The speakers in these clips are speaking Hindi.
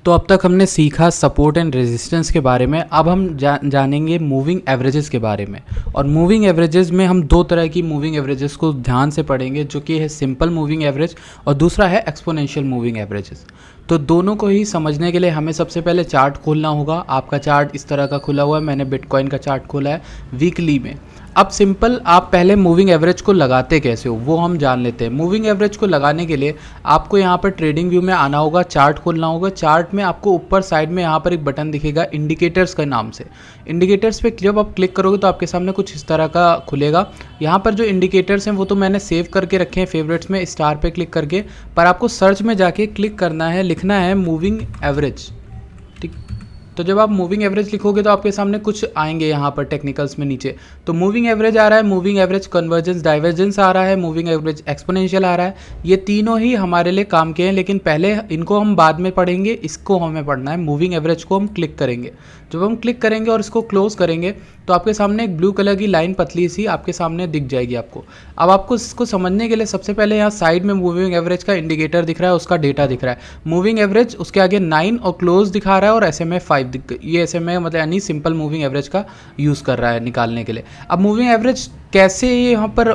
तो अब तक हमने सीखा सपोर्ट एंड रेजिस्टेंस के बारे में। अब हम जानेंगे मूविंग एवरेजेस के बारे में। और मूविंग एवरेजेस में हम दो तरह की मूविंग एवरेजेस को ध्यान से पढ़ेंगे, जो कि है सिंपल मूविंग एवरेज और दूसरा है एक्सपोनेंशियल मूविंग एवरेजेस। तो दोनों को ही समझने के लिए हमें सबसे पहले चार्ट खोलना होगा। आपका चार्ट इस तरह का खुला हुआ है, मैंने बिटकॉइन का चार्ट खोला है वीकली में। अब सिंपल आप पहले मूविंग एवरेज को लगाते कैसे हो वो हम जान लेते हैं। मूविंग एवरेज को लगाने के लिए आपको यहाँ पर ट्रेडिंग व्यू में आना होगा, चार्ट खोलना होगा। चार्ट में आपको ऊपर साइड में यहाँ पर एक बटन दिखेगा इंडिकेटर्स के नाम से। इंडिकेटर्स पे जब आप क्लिक करोगे तो आपके सामने कुछ इस तरह का खुलेगा। यहाँ पर जो इंडिकेटर्स हैं वो तो मैंने सेव करके रखे हैं फेवरेट्स में, स्टार पे क्लिक करके। पर आपको सर्च में जाके क्लिक करना है, लिखना है मूविंग एवरेज। ठीक, तो जब आप मूविंग एवरेज लिखोगे तो आपके सामने कुछ आएंगे यहाँ पर टेक्निकल्स में नीचे। तो मूविंग एवरेज आ रहा है, मूविंग एवरेज कन्वर्जेंस डाइवर्जेंस आ रहा है, मूविंग एवरेज एक्सपोनेंशियल आ रहा है। ये तीनों ही हमारे लिए काम के हैं, लेकिन पहले इनको हम बाद में पढ़ेंगे। इसको हमें पढ़ना है, मूविंग एवरेज को हम क्लिक करेंगे। जब हम क्लिक करेंगे और इसको क्लोज करेंगे तो आपके सामने एक ब्लू कलर की लाइन पतली सी आपके सामने दिख जाएगी आपको। अब आपको इसको समझने के लिए सबसे पहले यहाँ साइड में मूविंग एवरेज का इंडिकेटर दिख रहा है, उसका डेटा दिख रहा है। मूविंग एवरेज उसके आगे 9 और क्लोज दिखा रहा है, और SMA 5 ये SMA मतलब यानी सिंपल मूविंग एवरेज का यूज़ कर रहा है निकालने के लिए। अब मूविंग एवरेज कैसे यहाँ पर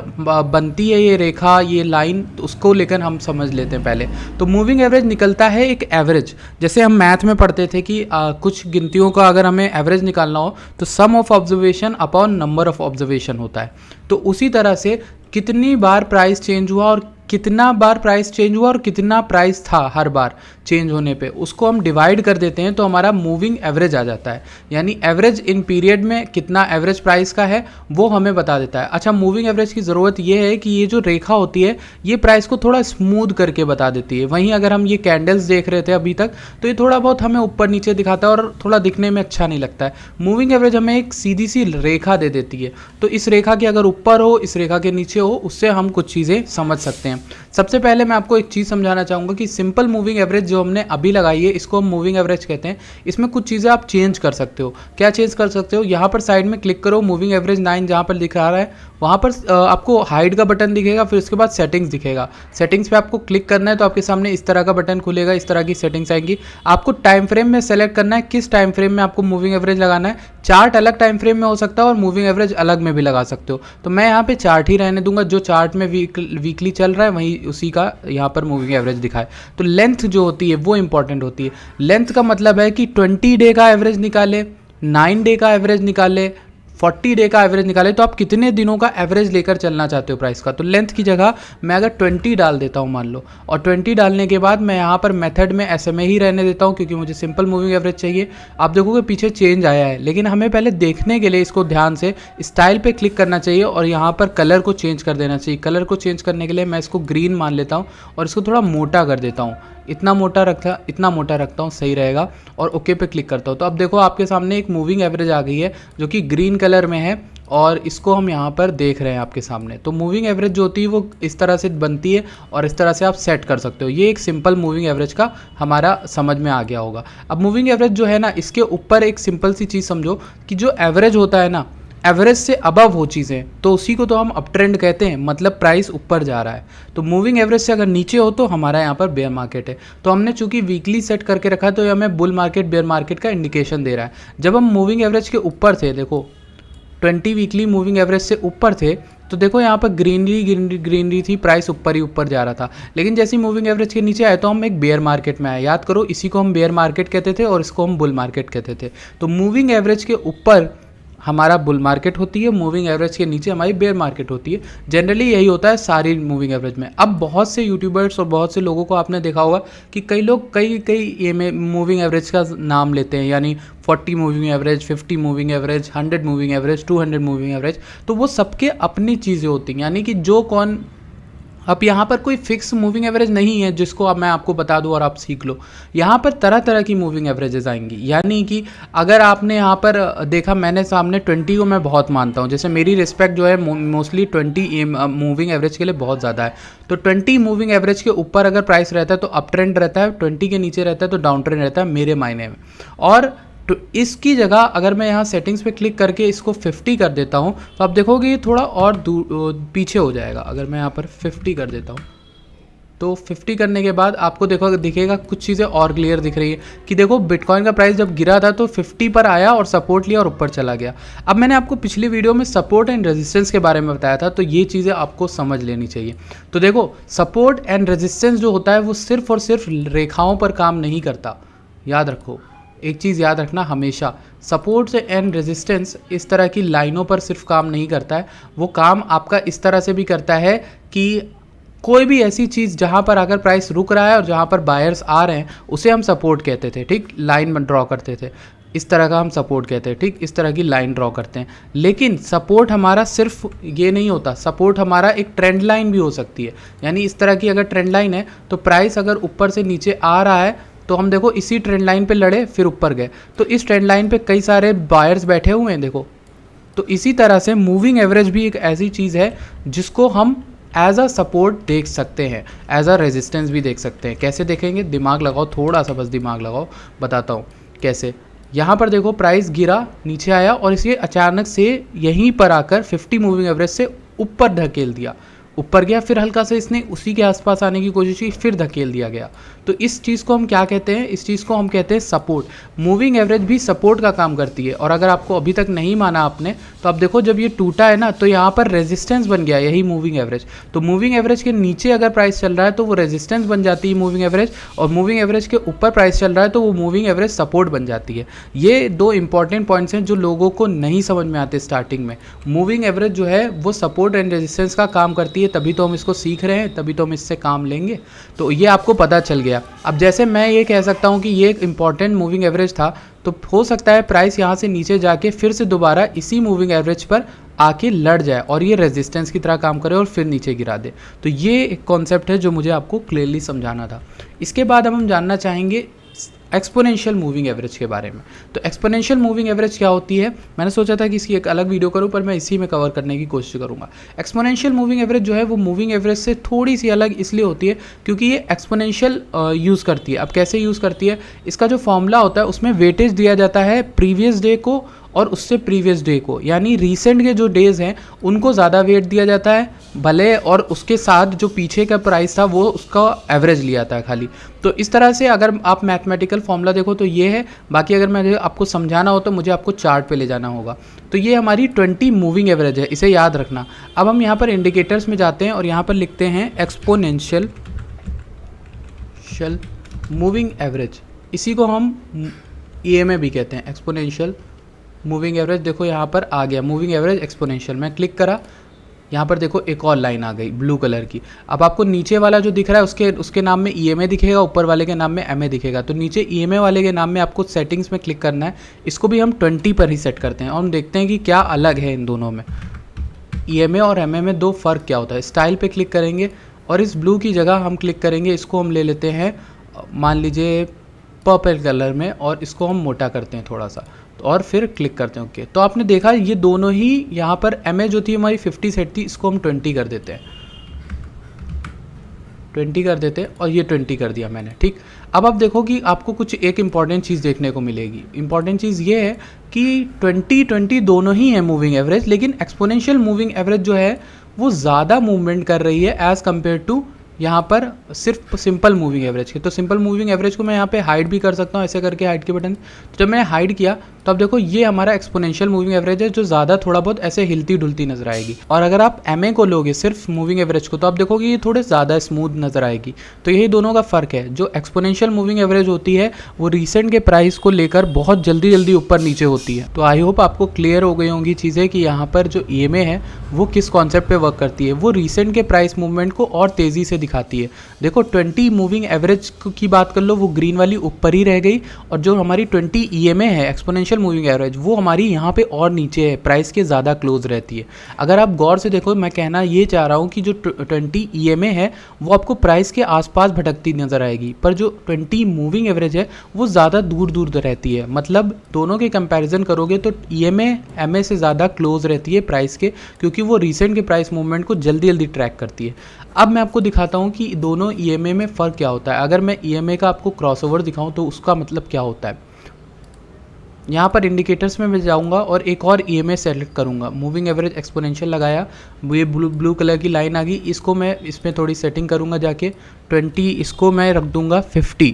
बनती है, ये रेखा ये लाइन, तो उसको लेकर हम समझ लेते हैं पहले। तो मूविंग एवरेज निकलता है एक एवरेज। जैसे हम मैथ में पढ़ते थे कि कुछ गिनतियों का अगर हमें एवरेज निकालना हो तो sum of observation upon number of observation होता है। तो उसी तरह से कितनी बार प्राइस चेंज हुआ और कितना बार प्राइस चेंज हुआ और कितना प्राइस था हर बार चेंज होने पे, उसको हम डिवाइड कर देते हैं तो हमारा मूविंग एवरेज आ जाता है। यानी एवरेज इन पीरियड में कितना एवरेज प्राइस का है वो हमें बता देता है। अच्छा, मूविंग एवरेज की ज़रूरत ये है कि ये जो रेखा होती है ये प्राइस को थोड़ा स्मूथ करके बता देती है। वहीं अगर हम ये कैंडल्स देख रहे थे अभी तक तो ये थोड़ा बहुत हमें ऊपर नीचे दिखाता है और थोड़ा दिखने में अच्छा नहीं लगता है। मूविंग एवरेज हमें एक सीधी सी रेखा दे देती है। तो इस रेखा के अगर ऊपर हो, इस रेखा के नीचे हो, उससे हम कुछ चीज़ें समझ सकते हैं। सबसे पहले मैं आपको एक चीज़ समझाना चाहूँगा कि सिंपल मूविंग एवरेज जो हमने अभी लगाई है इसको हम मूविंग एवरेज कहते हैं। इसमें कुछ चीज़ें आप चेंज कर सकते हो। क्या चेंज कर सकते हो? यहाँ पर साइड में क्लिक करो, मूविंग एवरेज 9 जहाँ पर दिखा रहा है वहाँ पर आपको हाइड का बटन दिखेगा, फिर उसके बाद सेटिंग्स दिखेगा। सेटिंग्स पे आपको क्लिक करना है तो आपके सामने इस तरह का बटन खुलेगा, इस तरह की सेटिंग्स आएंगी। आपको टाइम फ्रेम में सेलेक्ट करना है किस टाइम फ्रेम में आपको मूविंग एवरेज लगाना है। चार्ट अलग टाइम फ्रेम में हो सकता है और मूविंग एवरेज अलग में भी लगा सकते हो। तो मैं यहाँ पे चार्ट ही रहने दूंगा, जो चार्ट में वीकली चल रहा है वहीं उसी का यहाँ पर मूविंग एवरेज दिखाए। तो लेंथ जो होती है वो इंपॉर्टेंट होती है। लेंथ का मतलब है कि 20 डे का एवरेज निकाले, 9 डे का एवरेज निकाले, 40 डे का एवरेज निकाले। तो आप कितने दिनों का एवरेज लेकर चलना चाहते हो प्राइस का। तो लेंथ की जगह मैं अगर 20 डाल देता हूँ मान लो, और 20 डालने के बाद मैं यहाँ पर मेथड में SMA ही रहने देता हूँ क्योंकि मुझे सिंपल मूविंग एवरेज चाहिए। आप देखोगे पीछे चेंज आया है, लेकिन हमें पहले देखने के लिए इसको ध्यान से स्टाइल पे क्लिक करना चाहिए और यहाँ पर कलर को चेंज कर देना चाहिए। कलर को चेंज करने के लिए मैं इसको ग्रीन मान लेता हूँ और इसको थोड़ा मोटा कर देता हूँ। इतना मोटा रखता हूँ सही रहेगा, और ओके पे क्लिक करता हूँ। तो अब देखो आपके सामने एक मूविंग एवरेज आ गई है जो कि ग्रीन कलर में है, और इसको हम यहाँ पर देख रहे हैं आपके सामने। तो मूविंग एवरेज जो होती है वो इस तरह से बनती है और इस तरह से आप सेट कर सकते हो। ये एक सिंपल मूविंग एवरेज का हमारा समझ में आ गया होगा। अब मूविंग एवरेज जो है ना, इसके ऊपर एक सिंपल सी चीज़ समझो कि जो एवरेज होता है ना, एवरेज से अबव हो चीज़ें तो उसी को तो हम अप ट्रेंड कहते हैं, मतलब प्राइस ऊपर जा रहा है। तो मूविंग एवरेज से अगर नीचे हो तो हमारा यहाँ पर बेयर मार्केट है। तो हमने चूंकि वीकली सेट करके रखा है तो ये हमें बुल मार्केट बेयर मार्केट का इंडिकेशन दे रहा है। जब हम मूविंग एवरेज के ऊपर थे, देखो 20 वीकली मूविंग एवरेज से ऊपर थे, तो देखो यहाँ पर ग्रीनरी थी, प्राइस ऊपर ही ऊपर जा रहा था। लेकिन जैसे मूविंग एवरेज के नीचे आए तो हम एक बेयर मार्केट में आए। याद करो, इसी को हम बेयर मार्केट कहते थे और इसको हम बुल मार्केट कहते थे। तो मूविंग एवरेज के ऊपर हमारा बुल मार्केट होती है, मूविंग एवरेज के नीचे हमारी बेयर मार्केट होती है। जनरली यही होता है सारी मूविंग एवरेज में। अब बहुत से यूट्यूबर्स और बहुत से लोगों को आपने देखा होगा कि कई लोग कई ये में मूविंग एवरेज का नाम लेते हैं, यानी 40 moving average, 50 moving average, 100 moving average, 200 moving average. तो वो सबके अपनी चीज़ें होती हैं, यानी कि जो कौन, अब यहाँ पर कोई फिक्स मूविंग एवरेज नहीं है जिसको अब मैं आपको बता दूं और आप सीख लो। यहाँ पर तरह तरह की मूविंग एवरेजेस आएंगी। यानी कि अगर आपने यहाँ पर देखा, मैंने सामने 20 को मैं बहुत मानता हूँ। जैसे मेरी रिस्पेक्ट जो है मोस्टली 20 मूविंग एवरेज के लिए बहुत ज़्यादा है। तो 20 मूविंग एवरेज के ऊपर अगर प्राइस रहता है तो अप ट्रेंड रहता है, 20 के नीचे रहता है तो डाउन ट्रेंड रहता है मेरे मायने में। और तो इसकी जगह अगर मैं यहाँ सेटिंग्स पे क्लिक करके इसको 50 कर देता हूँ तो आप देखोगे ये थोड़ा और पीछे हो जाएगा। अगर मैं यहाँ पर 50 कर देता हूँ तो 50 करने के बाद आपको देखो दिखेगा कुछ चीज़ें और क्लियर दिख रही है कि देखो बिटकॉइन का प्राइस जब गिरा था तो 50 पर आया और सपोर्ट लिया और ऊपर चला गया। अब मैंने आपको पिछली वीडियो में सपोर्ट एंड रेजिस्टेंस के बारे में बताया था, तो ये चीज़ें आपको समझ लेनी चाहिए। तो देखो सपोर्ट एंड रेजिस्टेंस जो होता है वो सिर्फ और सिर्फ रेखाओं पर काम नहीं करता, याद रखो। एक चीज़ याद रखना हमेशा, सपोर्ट एंड रेजिस्टेंस इस तरह की लाइनों पर सिर्फ काम नहीं करता है, वो काम आपका इस तरह से भी करता है कि कोई भी ऐसी चीज़ जहाँ पर अगर प्राइस रुक रहा है और जहाँ पर बायर्स आ रहे हैं उसे हम सपोर्ट कहते थे, ठीक, लाइन ड्रॉ करते थे, इस तरह का हम सपोर्ट कहते हैं, ठीक, इस तरह की लाइन ड्रॉ करते हैं। लेकिन सपोर्ट हमारा सिर्फ ये नहीं होता, सपोर्ट हमारा एक ट्रेंड लाइन भी हो सकती है। यानी इस तरह की अगर ट्रेंड लाइन है तो प्राइस अगर ऊपर से नीचे आ रहा है तो हम देखो इसी ट्रेंड लाइन पे लड़े फिर ऊपर गए, तो इस ट्रेंड लाइन पे कई सारे बायर्स बैठे हुए हैं देखो। तो इसी तरह से मूविंग एवरेज भी एक ऐसी चीज़ है जिसको हम एज अ सपोर्ट देख सकते हैं, एज अ रेजिस्टेंस भी देख सकते हैं। कैसे देखेंगे, दिमाग लगाओ, थोड़ा सा बस दिमाग लगाओ, बताता हूँ कैसे। यहाँ पर देखो प्राइस गिरा, नीचे आया और इसे अचानक से यहीं पर आकर 50 मूविंग एवरेज से ऊपर धकेल दिया, ऊपर गया, फिर हल्का से इसने उसी के आसपास आने की कोशिश की, फिर धकेल दिया गया। तो इस चीज़ को हम क्या कहते हैं, इस चीज़ को हम कहते हैं सपोर्ट। मूविंग एवरेज भी सपोर्ट का काम करती है। और अगर आपको अभी तक नहीं माना आपने, तो आप देखो जब ये टूटा है ना तो यहाँ पर रेजिस्टेंस बन गया, यही मूविंग एवरेज। तो मूविंग एवरेज के नीचे अगर प्राइस चल रहा है तो वो रेजिस्टेंस बन जाती है मूविंग एवरेज, और मूविंग एवरेज के ऊपर प्राइस चल रहा है तो वो मूविंग एवरेज सपोर्ट बन जाती है। ये दो इंपॉर्टेंट पॉइंट्स हैं जो लोगों को नहीं समझ में आते स्टार्टिंग में। मूविंग एवरेज जो है वो सपोर्ट एंड रेजिस्टेंस का काम करती है, तभी तो हम इसको सीख रहे हैं, तभी तो हम इससे काम लेंगे। तो ये आपको पता चल गया। अब जैसे मैं ये कह सकता हूँ कि ये एक इंपॉर्टेंट मूविंग एवरेज था, तो हो सकता है प्राइस यहाँ से नीचे जाके फिर से दोबारा इसी मूविंग एवरेज पर आके लड़ जाए और ये रेजिस्टेंस की तरह काम करे और फिर नीचे गिरा दे। तो ये एक कॉन्सेप्ट है जो मुझे आपको क्लियरली समझाना था। इसके बाद हम जानना चाहेंगे एक्सपोनेंशियल मूविंग एवरेज के बारे में। तो एक्सपोनेंशियल मूविंग एवरेज क्या होती है, मैंने सोचा था कि इसकी एक अलग वीडियो करूं, पर मैं इसी में कवर करने की कोशिश करूंगा। एक्सपोनेंशियल मूविंग एवरेज जो है वो मूविंग एवरेज से थोड़ी सी अलग इसलिए होती है क्योंकि ये एक्सपोनेंशियल यूज़ करती है। अब कैसे यूज़ करती है, इसका जो फॉर्मूला होता है उसमें वेटेज दिया जाता है प्रीवियस डे को और उससे प्रीवियस डे को, यानी रीसेंट के जो डेज़ हैं उनको ज़्यादा वेट दिया जाता है भले, और उसके साथ जो पीछे का प्राइस था वो उसका एवरेज लिया था खाली। तो इस तरह से अगर आप मैथमेटिकल फॉर्मूला देखो तो ये है। बाकी अगर मैं आपको समझाना हो तो मुझे आपको चार्ट पे ले जाना होगा। तो ये हमारी 20 मूविंग एवरेज है, इसे याद रखना। अब हम यहाँ पर इंडिकेटर्स में जाते हैं और यहाँ पर लिखते हैं एक्सपोनेंशियल मूविंग एवरेज, इसी को हम EMA भी कहते हैं, एक्सपोनेंशियल मूविंग एवरेज। देखो यहाँ पर आ गया मूविंग एवरेज एक्सपोनेंशियल, मैं क्लिक करा, यहाँ पर देखो एक और लाइन आ गई ब्लू कलर की। अब आपको नीचे वाला जो दिख रहा है उसके नाम में EMA दिखेगा, ऊपर वाले के नाम में MA दिखेगा। तो नीचे EMA वाले के नाम में आपको सेटिंग्स में क्लिक करना है, इसको भी हम 20 पर ही सेट करते हैं और हम देखते हैं कि क्या अलग है इन दोनों में। EMA और MA में दो फ़र्क क्या होता है। स्टाइल पे क्लिक करेंगे और इस ब्लू की जगह हम क्लिक करेंगे, इसको हम ले लेते हैं मान लीजिए पर्पल कलर में, और इसको हम मोटा करते हैं थोड़ा सा और फिर क्लिक करते हैं ओके। तो आपने देखा ये दोनों ही, यहाँ पर MA जो थी हमारी 50 सेट थी, इसको हम 20 कर देते हैं, 20 कर देते हैं और ये 20 कर दिया मैंने, ठीक। अब आप देखो कि आपको कुछ एक इम्पॉर्टेंट चीज़ देखने को मिलेगी। इंपॉर्टेंट चीज़ ये है कि 20 दोनों ही है मूविंग एवरेज, लेकिन एक्सपोनेंशियल मूविंग एवरेज जो है वो ज़्यादा मूवमेंट कर रही है एज़ कम्पेयर टू यहाँ पर सिर्फ सिंपल मूविंग एवरेज के। तो सिंपल मूविंग एवरेज को मैं यहाँ पे हाइड भी कर सकता हूँ, ऐसे करके हाइड के बटन। तो जब मैंने हाइड किया तो अब देखो ये हमारा एक्सपोनेंशियल मूविंग एवरेज है जो ज़्यादा थोड़ा बहुत ऐसे हिलती डुलती नजर आएगी। और अगर आप MA को लोगे सिर्फ मूविंग एवरेज को, तो आप देखोगे ये थोड़े ज़्यादा स्मूथ नजर आएगी। तो यही दोनों का फ़र्क है। जो एक्सपोनेंशियल मूविंग एवरेज होती है वो रिसेंट के प्राइस को लेकर बहुत जल्दी जल्दी ऊपर नीचे होती है। तो आई होप आपको क्लियर हो गई होंगी चीज़ें कि यहाँ पर जो EMA है वो किस कॉन्सेप्ट पे वर्क करती है। वो रिसेंट के प्राइस मूवमेंट को और तेज़ी से दिखाती है। देखो 20 मूविंग एवरेज की बात कर लो, वो ग्रीन वाली ऊपर ही रह गई, और जो हमारी 20 EMA है एक्सपोनेंशियल मूविंग एवरेज, वो हमारी यहाँ पे और नीचे है, प्राइस के ज़्यादा क्लोज रहती है। अगर आप गौर से देखो, मैं कहना ये चाह रहा हूँ कि जो 20 EMA है वो आपको प्राइस के आसपास भटकती नजर आएगी, पर जो 20 मूविंग एवरेज है वो ज़्यादा दूर दूर रहती है। मतलब दोनों के कंपैरिजन करोगे तो EMA MA से ज़्यादा क्लोज रहती है प्राइस के, क्योंकि वो रिसेंट के प्राइस मूवमेंट को जल्दी जल्दी ट्रैक करती है। अब मैं आपको दिखाता हूँ कि दोनों EMA में फ़र्क क्या होता है। अगर मैं EMA का आपको क्रॉसओवर दिखाऊँ तो उसका मतलब क्या होता है। यहाँ पर इंडिकेटर्स में मैं जाऊँगा और एक और EMA सेलेक्ट करूँगा, मूविंग एवरेज एक्सपोनेंशियल लगाया, ये ब्लू कलर की लाइन आ गई, इसको मैं इसमें थोड़ी सेटिंग करूँगा जाके 20, इसको मैं रख दूँगा 50,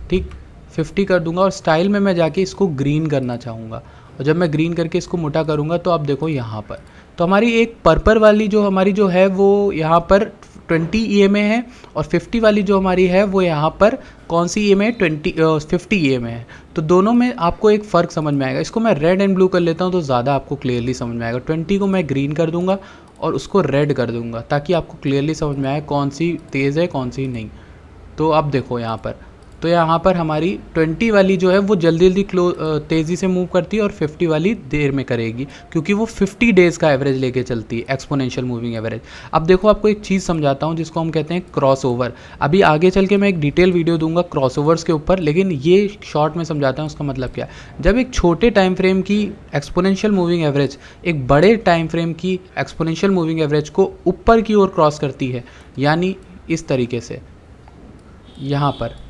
ठीक 50 कर दूँगा। और स्टाइल में मैं जाके इसको ग्रीन करना चाहूँगा, और जब मैं ग्रीन करके इसको मोटा करूँगा तो आप देखो यहाँ पर तो हमारी एक पर्पल वाली जो हमारी जो है वो यहाँ पर 20 EMA है, और 50 वाली जो हमारी है वो यहाँ पर कौन सी EMA है, 50 EMA है। तो दोनों में आपको एक फ़र्क समझ में आएगा। इसको मैं रेड एंड ब्लू कर लेता हूँ तो ज़्यादा आपको क्लियरली समझ में आएगा। 20 को मैं ग्रीन कर दूंगा और उसको रेड कर दूंगा, ताकि आपको क्लियरली समझ में आए कौन सी तेज़ है कौन सी नहीं। तो अब देखो यहाँ पर, तो यहाँ पर हमारी 20 वाली जो है वो जल्दी जल्दी तेज़ी से मूव करती है, और 50 वाली देर में करेगी, क्योंकि वो 50 डेज़ का एवरेज लेके चलती है, एक्सपोनेंशियल मूविंग एवरेज। अब देखो आपको एक चीज़ समझाता हूँ जिसको हम कहते हैं क्रॉसओवर। अभी आगे चल के मैं एक डिटेल वीडियो दूंगा क्रॉसओवर्स के ऊपर, लेकिन ये शॉर्ट में समझाता हूँ उसका मतलब क्या है। जब एक छोटे टाइम फ्रेम की एक्सपोनेंशियल मूविंग एवरेज एक बड़े टाइम फ्रेम की एक्सपोनेंशियल मूविंग एवरेज को ऊपर की ओर क्रॉस करती है, यानी इस तरीके से, यहाँ पर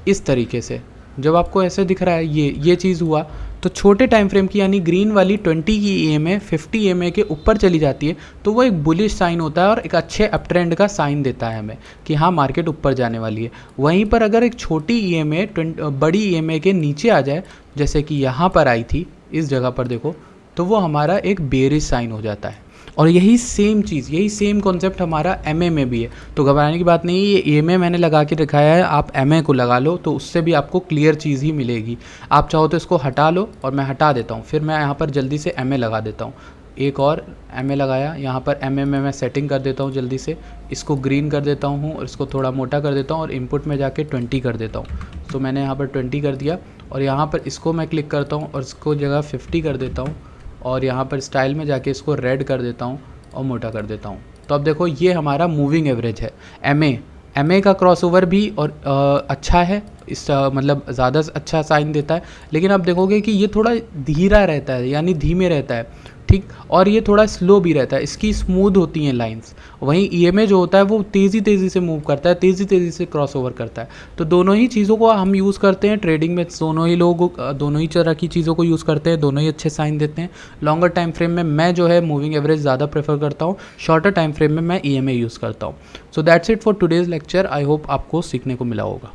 इस तरीके से जब आपको ऐसे दिख रहा है ये चीज़ हुआ, तो छोटे टाइम फ्रेम की यानी ग्रीन वाली 20 की EMA 50 EMA के ऊपर चली जाती है, तो वो एक बुलिश साइन होता है और एक अच्छे अप ट्रेंड का साइन देता है हमें कि हाँ मार्केट ऊपर जाने वाली है। वहीं पर अगर एक छोटी EMA बड़ी EMA के नीचे आ जाए, जैसे कि यहाँ पर आई थी इस जगह पर देखो, तो वो हमारा एक बेरिश साइन हो जाता है। और यही सेम चीज़, यही सेम कॉन्सेप्ट हमारा MA में भी है। तो घबराने की बात नहीं है, ये EMA मैंने लगा के दिखाया है, आप MA को लगा लो तो उससे भी आपको क्लियर चीज़ ही मिलेगी। आप चाहो तो इसको हटा लो, और मैं हटा देता हूँ, फिर मैं यहाँ पर जल्दी से MA लगा देता हूँ। एक और MA लगाया, यहाँ पर MA में मैं सेटिंग कर देता हूँ जल्दी से, इसको ग्रीन कर देता हूँ और इसको थोड़ा मोटा कर देता हूँ, और इनपुट में जाके 20 कर देता हूँ। तो मैंने यहाँ पर 20 कर दिया, और यहाँ पर इसको मैं क्लिक करता हूँ और इसको जगह 50 कर देता हूँ, और यहाँ पर स्टाइल में जाके इसको रेड कर देता हूँ और मोटा कर देता हूँ। तो अब देखो ये हमारा मूविंग एवरेज है। MA का क्रॉसओवर भी और अच्छा है, इस मतलब ज़्यादा अच्छा साइन देता है, लेकिन आप देखोगे कि ये थोड़ा धीरा रहता है, यानी धीमे रहता है, ठीक, और ये थोड़ा स्लो भी रहता है, इसकी स्मूथ होती हैं लाइंस। वहीं EMA जो होता है वो तेज़ी से मूव करता है, तेज़ी से क्रॉसओवर करता है। तो दोनों ही चीज़ों को हम यूज़ करते हैं ट्रेडिंग में, दोनों ही लोग दोनों ही तरह की चीज़ों को यूज़ करते हैं, दोनों ही अच्छे साइन देते हैं। लॉन्गर टाइम फ्रेम में मैं जो है मूविंग एवरेज ज़्यादा प्रेफर करता हूँ, शॉर्टर टाइम फ्रेम में मैं EMA यूज़ करता हूँ। So that's it for today's lecture. I hope आपको सीखने को मिला होगा।